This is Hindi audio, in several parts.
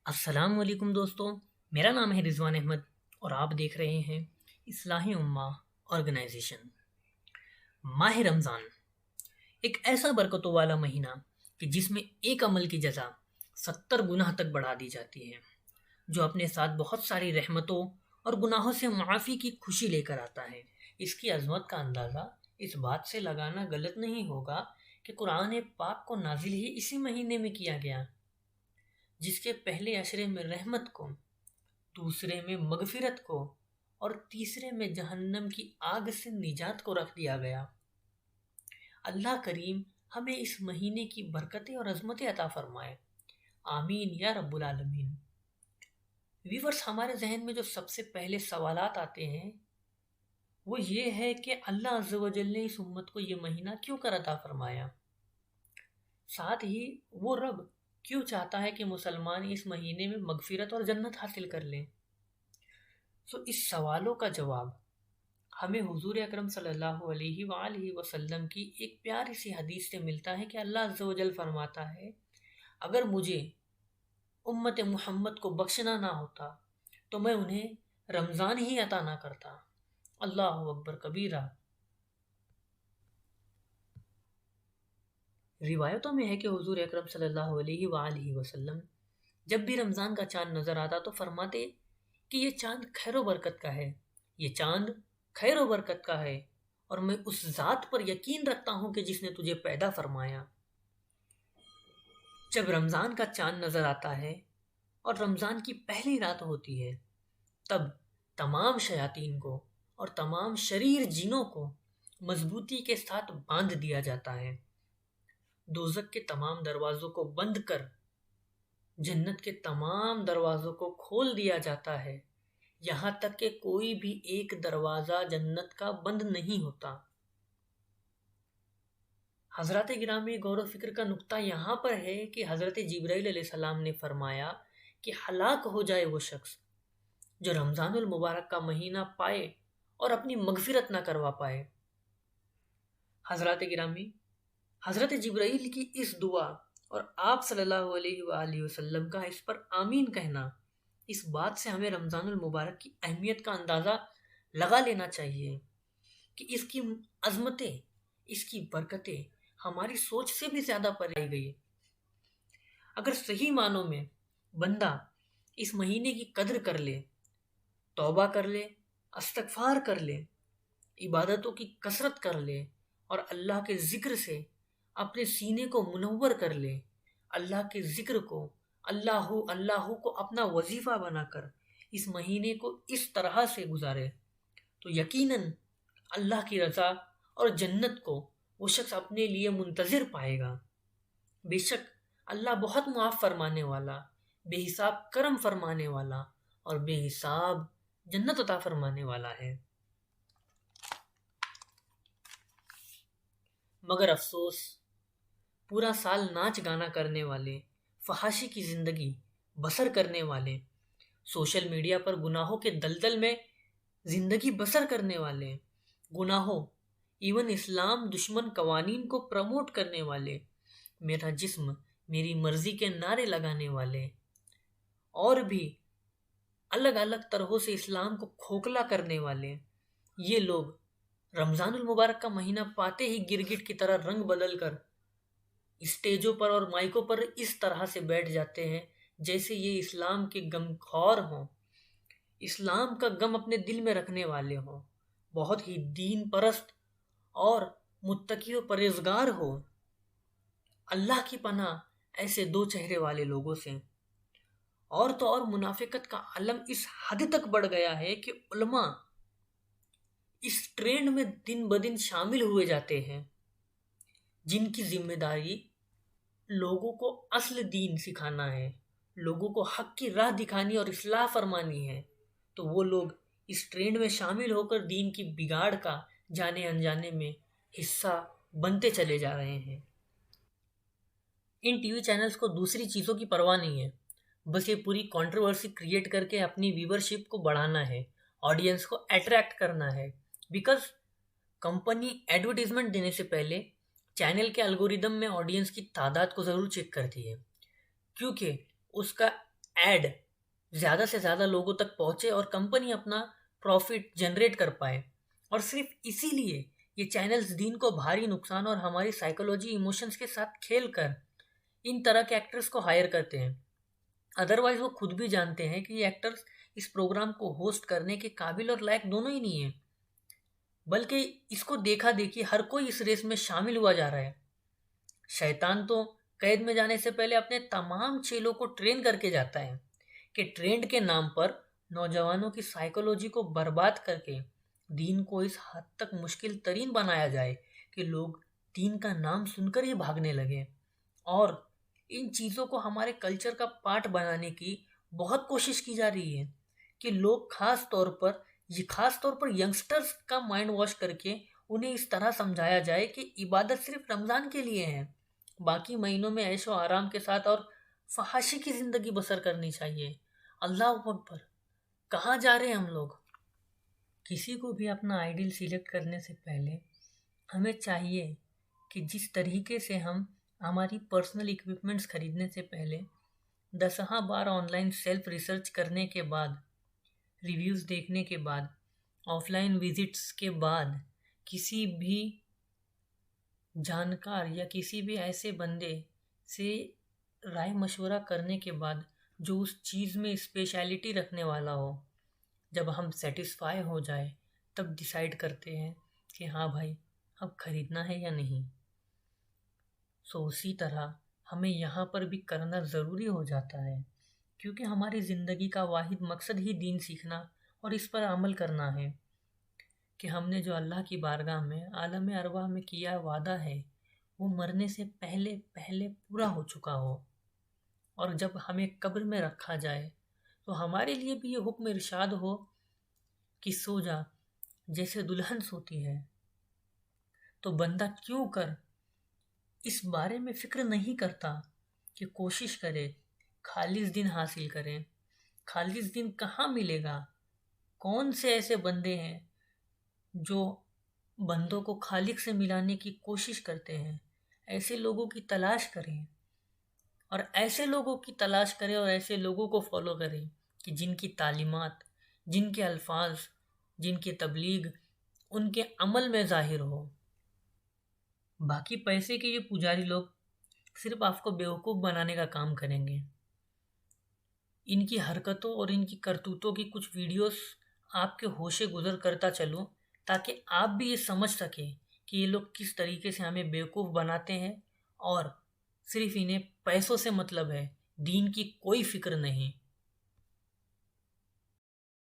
अस्सलाम वालेकुम दोस्तों। मेरा नाम है रिजवान अहमद और आप देख रहे हैं इस्लाही उम्मा ऑर्गेनाइजेशन। माह रमज़ान एक ऐसा बरकतों वाला महीना कि जिसमें एक अमल की जजा 70 गुनाह तक बढ़ा दी जाती है, जो अपने साथ बहुत सारी रहमतों और गुनाहों से माफ़ी की खुशी लेकर आता है। इसकी अजमत का अंदाज़ा इस बात से लगाना गलत नहीं होगा कि कुरान पाक को नाजिल ही इसी महीने में किया गया, जिसके पहले अशरे में रहमत को, दूसरे में मगफिरत को और तीसरे में जहन्नम की आग से निजात को रख दिया गया। अल्लाह करीम हमें इस महीने की बरकतें और अजमतें अता फरमाए। आमीन या रब्बुल आलमीन। व्यूवर्स, हमारे जहन में जो सबसे पहले सवालात आते हैं वो ये है कि अल्लाह अज़्ज़ व जल ने इस उम्मत को ये महीना क्यों कर अता फरमाया। साथ ही वो रब क्यों चाहता है कि मुसलमान इस महीने में मगफिरत और जन्नत हासिल कर लें। इस सवालों का जवाब हमें हुजूर अकरम सल्लल्लाहु अलैहि वसल्लम की एक प्यारी सी हदीस से मिलता है कि अल्लाह अज़्ज़ व जल फरमाता है, अगर मुझे उम्मत मोहम्मद को बख्शना ना होता तो मैं उन्हें रमज़ान ही अता ना करता। अल्लाह अकबर कबीरा। रिवायतों में है कि हुजूर अकरम सल्लल्लाहु अलैहि वसल्लम जब भी रमज़ान का चांद नज़र आता तो फरमाते कि ये चांद खैर बरकत का है, ये चांद खैर बरकत का है, और मैं उस ज़ात पर यकीन रखता हूँ कि जिसने तुझे पैदा फरमाया। जब रमज़ान का चांद नज़र आता है और रमज़ान की पहली रात होती है, तब तमाम शयातीन को और तमाम शरीर जिनों को मजबूती के साथ बांध दिया जाता है। दोज़ख के तमाम दरवाज़ों को बंद कर जन्नत के तमाम दरवाज़ों को खोल दिया जाता है, यहाँ तक कि कोई भी एक दरवाज़ा जन्नत का बंद नहीं होता। हज़रत गिरामी गौर फ़िक्र का नुक्ता यहाँ पर है कि हज़रत जिब्राइल अलैहिस्सलाम ने फरमाया कि हलाक हो जाए वो शख्स जो रमज़ानुल मुबारक का महीना पाए और अपनी मगफिरत ना करवा पाए। हज़रत गिरामी हज़रत जिब्राइल की इस दुआ और आप सल्लल्लाहु अलैहि वसल्लम का इस पर आमीन कहना, इस बात से हमें रमज़ानुल मुबारक की अहमियत का अंदाज़ा लगा लेना चाहिए कि इसकी अज़मतें, इसकी बरकतें हमारी सोच से भी ज़्यादा परे आई गई। अगर सही मानों में बंदा इस महीने की कद्र कर ले, तौबा कर ले, इस्तग़फ़ार कर ले, इबादतों की कसरत कर ले और अल्लाह के ज़िक्र से अपने सीने को मुनव्वर कर ले, अल्लाह के ज़िक्र को, अल्लाहु अल्लाहु को अपना वजीफ़ा बनाकर इस महीने को इस तरह से गुजारे, तो यकीनन अल्लाह की रज़ा और जन्नत को वो शख्स अपने लिए मुंतज़िर पाएगा। बेशक अल्लाह बहुत मुआफ़ फरमाने वाला, बेहिसाब करम फरमाने वाला और बेहिसाब जन्नत अता फरमाने वाला है। मगर अफ़सोस, पूरा साल नाच गाना करने वाले, फहाशी की ज़िंदगी बसर करने वाले, सोशल मीडिया पर गुनाहों के दलदल में ज़िंदगी बसर करने वाले, गुनाहों इवन इस्लाम दुश्मन कवानीन को प्रमोट करने वाले, मेरा जिस्म मेरी मर्ज़ी के नारे लगाने वाले और भी अलग अलग तरहों से इस्लाम को खोखला करने वाले, ये लोग रमज़ानुल मुबारक का महीना पाते ही गिरगिट की तरह रंग बदल कर स्टेजों पर और माइकों पर इस तरह से बैठ जाते हैं जैसे ये इस्लाम के गमखोर हों, इस्लाम का गम अपने दिल में रखने वाले हों, बहुत ही दीन परस्त और मुत्तकी और परहेजगार हो। अल्लाह की पनाह ऐसे दो चेहरे वाले लोगों से। और तो और मुनाफिकत का आलम इस हद तक बढ़ गया है कि उलमा इस ट्रेंड में दिन ब दिन शामिल हुए जाते हैं, जिनकी जिम्मेदारी लोगों को असल दीन सिखाना है, लोगों को हक की राह दिखानी और इस्लाह फरमानी है, तो वो लोग इस ट्रेंड में शामिल होकर दीन की बिगाड़ का जाने अनजाने में हिस्सा बनते चले जा रहे हैं। इन टीवी चैनल्स को दूसरी चीज़ों की परवाह नहीं है, बस ये पूरी कंट्रोवर्सी क्रिएट करके अपनी व्यूवरशिप को बढ़ाना है, ऑडियंस को अट्रैक्ट करना है। बिकॉज कंपनी एडवर्टीजमेंट देने से पहले चैनल के एल्गोरिदम में ऑडियंस की तादाद को ज़रूर चेक करती है, क्योंकि उसका एड ज़्यादा से ज़्यादा लोगों तक पहुंचे और कंपनी अपना प्रॉफिट जनरेट कर पाए। और सिर्फ इसीलिए ये चैनल्स दीन को भारी नुकसान और हमारी साइकोलॉजी इमोशंस के साथ खेल कर इन तरह के एक्टर्स को हायर करते हैं। अदरवाइज वो खुद भी जानते हैं कि ये एक्टर्स इस प्रोग्राम को होस्ट करने के काबिल और लायक दोनों ही नहीं है, बल्कि इसको देखा देखी हर कोई इस रेस में शामिल हुआ जा रहा है। शैतान तो कैद में जाने से पहले अपने तमाम चेलों को ट्रेन करके जाता है कि ट्रेंड के नाम पर नौजवानों की साइकोलॉजी को बर्बाद करके दीन को इस हद तक मुश्किल तरीन बनाया जाए कि लोग दीन का नाम सुनकर ही भागने लगे। और इन चीज़ों को हमारे कल्चर का पार्ट बनाने की बहुत कोशिश की जा रही है कि लोग खास तौर पर यंगस्टर्स का माइंड वॉश करके उन्हें इस तरह समझाया जाए कि इबादत सिर्फ रमज़ान के लिए है, बाकी महीनों में ऐशो आराम के साथ और फहाशी की ज़िंदगी बसर करनी चाहिए। अल्लाह अकबर, कहाँ जा रहे हैं हम लोग। किसी को भी अपना आइडियल सिलेक्ट करने से पहले हमें चाहिए कि जिस तरीके से हम हमारी पर्सनल इक्विपमेंट्स खरीदने से पहले 10 बार ऑनलाइन सेल्फ रिसर्च करने के बाद, रिव्यूज़ देखने के बाद, ऑफलाइन विजिट्स के बाद, किसी भी जानकार या किसी भी ऐसे बंदे से राय मशवरा करने के बाद जो उस चीज़ में स्पेशलिटी रखने वाला हो, जब हम सेटिस्फाई हो जाए तब डिसाइड करते हैं कि हाँ भाई अब ख़रीदना है या नहीं। उसी तरह हमें यहाँ पर भी करना ज़रूरी हो जाता है, क्योंकि हमारी ज़िंदगी का वाहिद मकसद ही दीन सीखना और इस पर अमल करना है कि हमने जो अल्लाह की बारगाह में आलम अरवाह में किया वादा है वो मरने से पहले पहले पूरा हो चुका हो। और जब हमें कब्र में रखा जाए तो हमारे लिए भी ये हुक्म इरशाद हो कि सो जा जैसे दुल्हन सोती है। तो बंदा क्यों कर इस बारे में फ़िक्र नहीं करता कि कोशिश करे खालिस दिन हासिल करें। खालिस दिन कहाँ मिलेगा? कौन से ऐसे बंदे हैं जो बंदों को खालिक से मिलाने की कोशिश करते हैं? ऐसे लोगों की तलाश करें और ऐसे लोगों की तलाश करें और ऐसे लोगों को फॉलो करें कि जिनकी तालीमात, जिनके अल्फाज, जिनकी तबलीग उनके अमल में ज़ाहिर हो। बाकी पैसे के ये पुजारी लोग सिर्फ आपको बेवकूफ़ बनाने का काम करेंगे। इनकी हरकतों और इनकी करतूतों की कुछ वीडियोस आपके होशे गुजर करता चलूँ ताकि आप भी ये समझ सकें कि ये लोग किस तरीके से हमें बेवकूफ़ बनाते हैं और सिर्फ इन्हें पैसों से मतलब है, दीन की कोई फिक्र नहीं।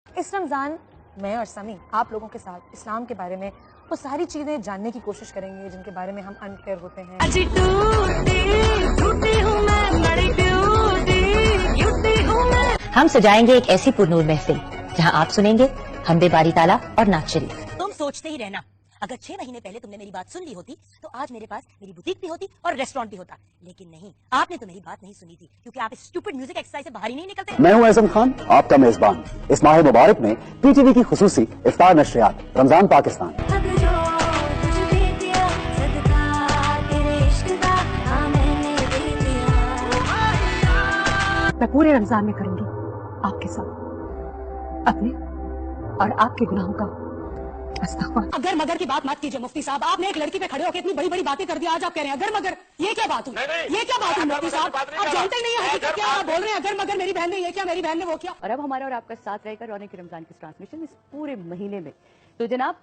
इस रमज़ान मैं और समी आप लोगों के साथ इस्लाम के बारे में वो सारी चीज़ें जानने की कोशिश करेंगे जिनके बारे में हम अनक्लियर होते हैं। हम सजाएंगे एक ऐसी पुरनूर महफिल जहां आप सुनेंगे हमदे बारी ताला और नात शरीफ। तुम सोचते ही रहना, अगर 6 महीने पहले तुमने मेरी बात सुन ली होती तो आज मेरे पास मेरी बुटीक भी होती और रेस्टोरेंट भी होता, लेकिन नहीं, आपने तो मेरी बात नहीं सुनी थी क्योंकि आप स्टूपिड म्यूजिक एक्सरसाइज से बाहर ही नहीं निकलते। मैं हूं एज़म खान, आपका मेजबान। इस माह मुबारक में पीटीवी की खुसूसी इफ्तार नशरियात रमजान पाकिस्तान। मैं पूरे रमजान में करूंगी आपके साथ अपने और आपके गुनाहों का अस्तगफुर। अगर मगर की बात मत कीजिए मुफ्ती साहब, आपने एक लड़की पे खड़े होकर इतनी बड़ी बड़ी बातें कर दी, आज आप कह रहे हैं अगर मगर। ये क्या बात हुई? ये क्या बात हुई मुफ्ती साहब? आप जानते ही नहीं है हकीकत क्या आप बोल रहे हैं। अगर मगर मेरी बहन ने ये क्या, मेरी बहन ने वो क्या। और अब हमारा और आपका साथ रहेगा रौनक की रमजान की ट्रांसमिशन इस पूरे महीने में। तो जनाब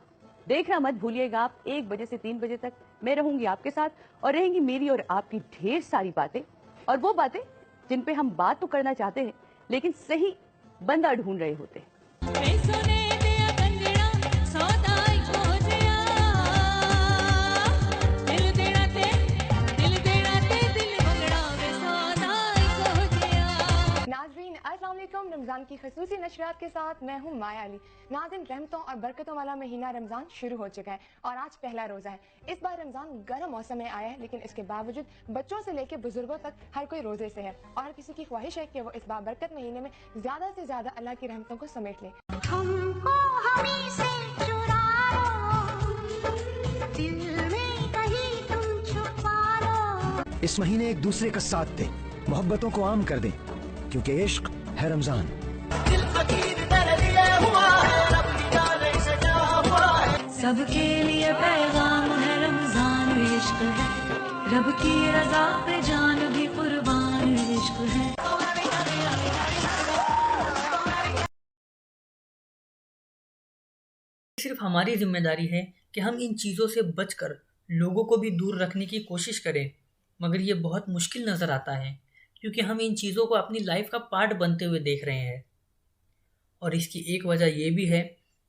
देखना मत भूलिएगा, आप 1 बजे से 3 बजे तक मैं रहूंगी आपके साथ और रहेंगी मेरी और आपकी ढेर सारी बातें, और वो बातें जिन पे हम बात तो करना चाहते हैं लेकिन सही बंदा ढूंढ रहे होते हैं। अस्सलाम वालेकुम। रमज़ान की खसूसी नशरियात के साथ मैं हूँ माया अली। नाज़रीन, रहमतों और बरकतों वाला महीना रमज़ान शुरू हो चुका है और आज पहला रोज़ा है। इस बार रमज़ान गर्म मौसम में आया है, लेकिन इसके बावजूद बच्चों से लेकर बुजुर्गों तक हर कोई रोज़े से है और हर किसी की ख्वाहिश है कि वो इस बार बरकत महीने में ज़्यादा से ज़्यादा अल्लाह की रहमतों को समेट ले। इस महीने एक दूसरे का साथ दें, मोहब्बतों को आम कर दें, क्योंकि इश्क है रमजान। सबके लिए पैगाम है रमजान इश्क है, रब की रजा पे जान भी कुर्बान इश्क है। सिर्फ हमारी जिम्मेदारी है कि हम इन चीज़ों से बचकर लोगों को भी दूर रखने की कोशिश करें, मगर ये बहुत मुश्किल नज़र आता है क्योंकि हम इन चीज़ों को अपनी लाइफ का पार्ट बनते हुए देख रहे हैं। और इसकी एक वजह यह भी है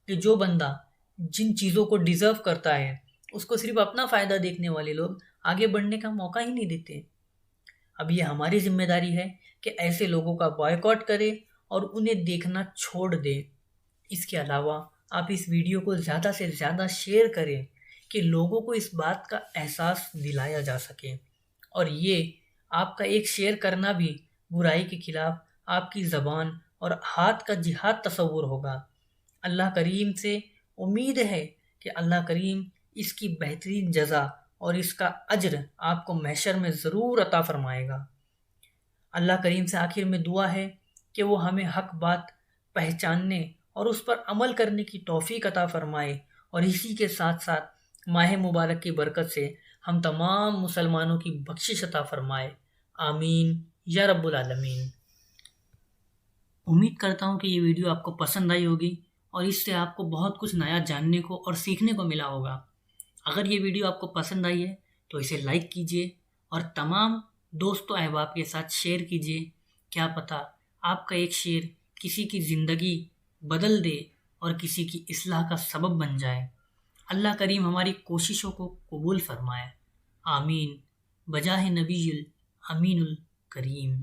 कि जो बंदा जिन चीज़ों को डिज़र्व करता है उसको सिर्फ अपना फ़ायदा देखने वाले लोग आगे बढ़ने का मौका ही नहीं देते। अब ये हमारी जिम्मेदारी है कि ऐसे लोगों का बॉयकॉट करें और उन्हें देखना छोड़ दें। इसके अलावा आप इस वीडियो को ज़्यादा से ज़्यादा शेयर करें कि लोगों को इस बात का एहसास दिलाया जा सके। और ये आपका एक शेयर करना भी बुराई के खिलाफ आपकी ज़बान और हाथ का जिहाद तस्वुर होगा। अल्लाह करीम से उम्मीद है कि अल्लाह करीम इसकी बेहतरीन जज़ा और इसका अज्र आपको महशर में ज़रूर अता फ़रमाएगा। अल्लाह करीम से आखिर में दुआ है कि वो हमें हक बात पहचानने और उस पर अमल करने की तौफीक अता फ़रमाए, और इसी के साथ साथ माह मुबारक की बरकत से हम तमाम मुसलमानों की बख्शिश अता फ़रमाए। आमीन या रब्बुल आलमीन। उम्मीद करता हूँ कि ये वीडियो आपको पसंद आई होगी और इससे आपको बहुत कुछ नया जानने को और सीखने को मिला होगा। अगर ये वीडियो आपको पसंद आई है तो इसे लाइक कीजिए और तमाम दोस्तों अहबाब के साथ शेयर कीजिए। क्या पता आपका एक शेयर किसी की ज़िंदगी बदल दे और किसी की इस्लाह का सबब बन जाए। अल्लाह करीम हमारी कोशिशों को कबूल फरमाए। आमीन बजाह नबीयुल अमीनुल करीम।